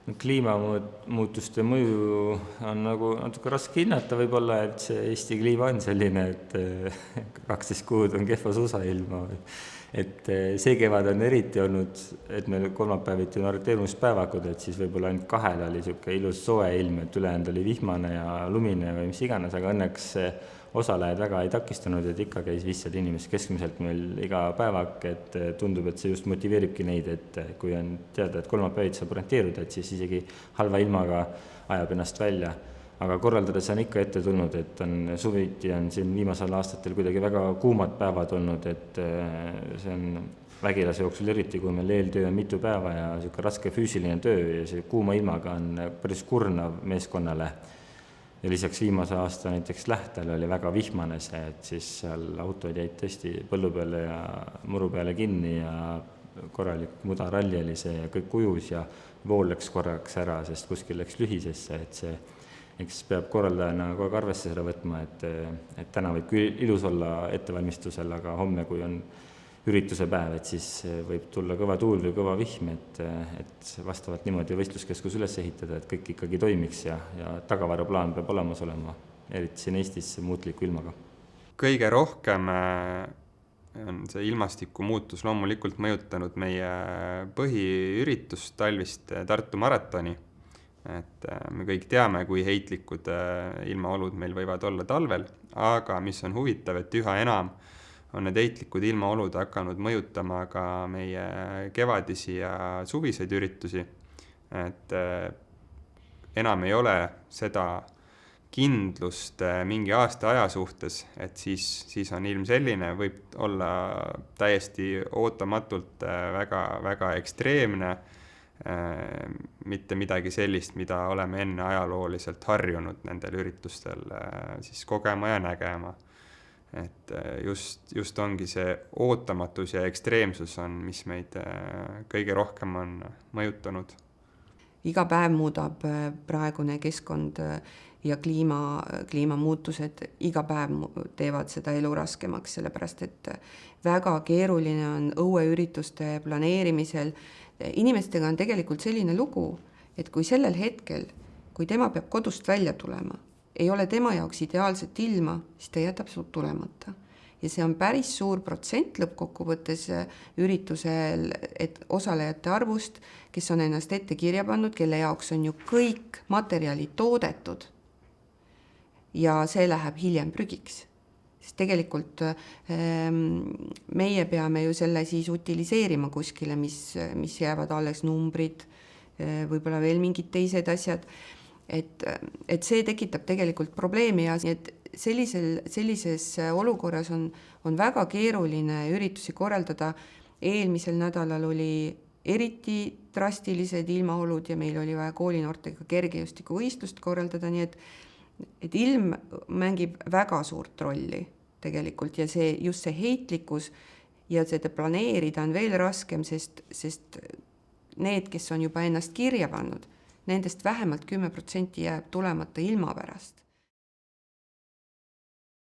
Kliimamuutuste mõju on nagu natuke raske hinnata võib-olla, et see Eesti kliima on selline, et 12 kuud on kehva suusailma. Et see kevad on eriti olnud, et meil kolmapäeviti on orienteerumispäevakud, et siis võib-olla ainult 2 oli siuke ilus soe ilm, et ülejäänud oli vihmane ja lumine või mis iganes, aga õnneks osalejad väga ei takistanud, et ikka käis 500 inimest keskmiselt meil iga päevak, et tundub, et see just motiveeribki neid, et kui on teada, et kolmapäeviti saab orienteeruda, et siis isegi halva ilmaga ajab ennast välja. Aga korraldades on ikka ette tulnud, et suviti on siin viimasel aastatel kuidagi väga kuumad päevad olnud, et see on vägilase jooksul eriti, kui meil eeltöö on mitu päeva ja siuke raske füüsiline töö ja see kuuma ilmaga on päris kurnav meeskonnale. Ja lisaks viimase aasta näiteks Lähtel oli väga vihmane see, et siis seal autod jäid tõesti põllu peale ja muru peale kinni ja korralik mudaralli oli see ja kõik ujus ja vool läks korraks ära, sest kuskil läks lühisesse, et see eks peab korraldajana kogu aeg arvesse seda võtma, et täna võib küll ilus olla ettevalmistusel, aga homme, kui on ürituse päev, et siis võib tulla kõva tuul või kõva vihm, et vastavalt niimoodi võistluskeskus üles ehitada, et kõik ikkagi toimiks ja tagavaraplaan peab olemas olema, eriti siin Eestis muutliku ilmaga. Kõige rohkem on see ilmastiku muutus loomulikult mõjutanud meie põhiüritust talvist Tartu maratoni. Et me kõik teame, kui heitlikud ilmaolud meil võivad olla talvel, aga mis on huvitav, et üha enam on need heitlikud ilmaolud hakanud mõjutama ka meie kevadisi ja suviseid üritusi. Et enam ei ole seda kindlust mingi aasta aja suhtes, et siis on ilm selline, võib olla täiesti ootamatult väga ekstreemne, mitte midagi sellist, mida oleme enne ajalooliselt harjunud nendel üritustel siis kogema ja nägema. Et just ongi see ootamatus ja ekstreemsus on, mis meid kõige rohkem on mõjutanud. Iga päev muudab praegune keskkond ja kliimamuutused iga päev teevad seda elu raskemaks, sellepärast et väga keeruline on õueürituste planeerimisel. Inimestega on tegelikult selline lugu, et kui sellel hetkel, kui tema peab kodust välja tulema, ei ole tema jaoks ideaalset ilma, siis ta jätab tulemata. Ja see on päris suur protsent lõppkokkuvõttes üritusel, et osalejate arvust, kes on ennast ette kirja pannud, kelle jaoks on ju kõik materjalid toodetud. Ja see läheb hiljem prügiks. Sest tegelikult meie peame ju selle siis utiliseerima kuskile, mis jäävad alles numbrid, võib-olla veel mingid teised asjad. Et see tekitab tegelikult probleemi ja et sellises olukorras on väga keeruline üritusi korraldada. Eelmisel nädalal oli eriti drastilised ilmaolud ja meil oli vaja koolinoortega kergejõustikuvõistlust korraldada, nii et ilm mängib väga suurt rolli tegelikult ja just see heitlikkus ja seda planeerida on veel raskem, sest need, kes on juba ennast kirja pannud, nendest vähemalt 10% jääb tulemata ilma pärast.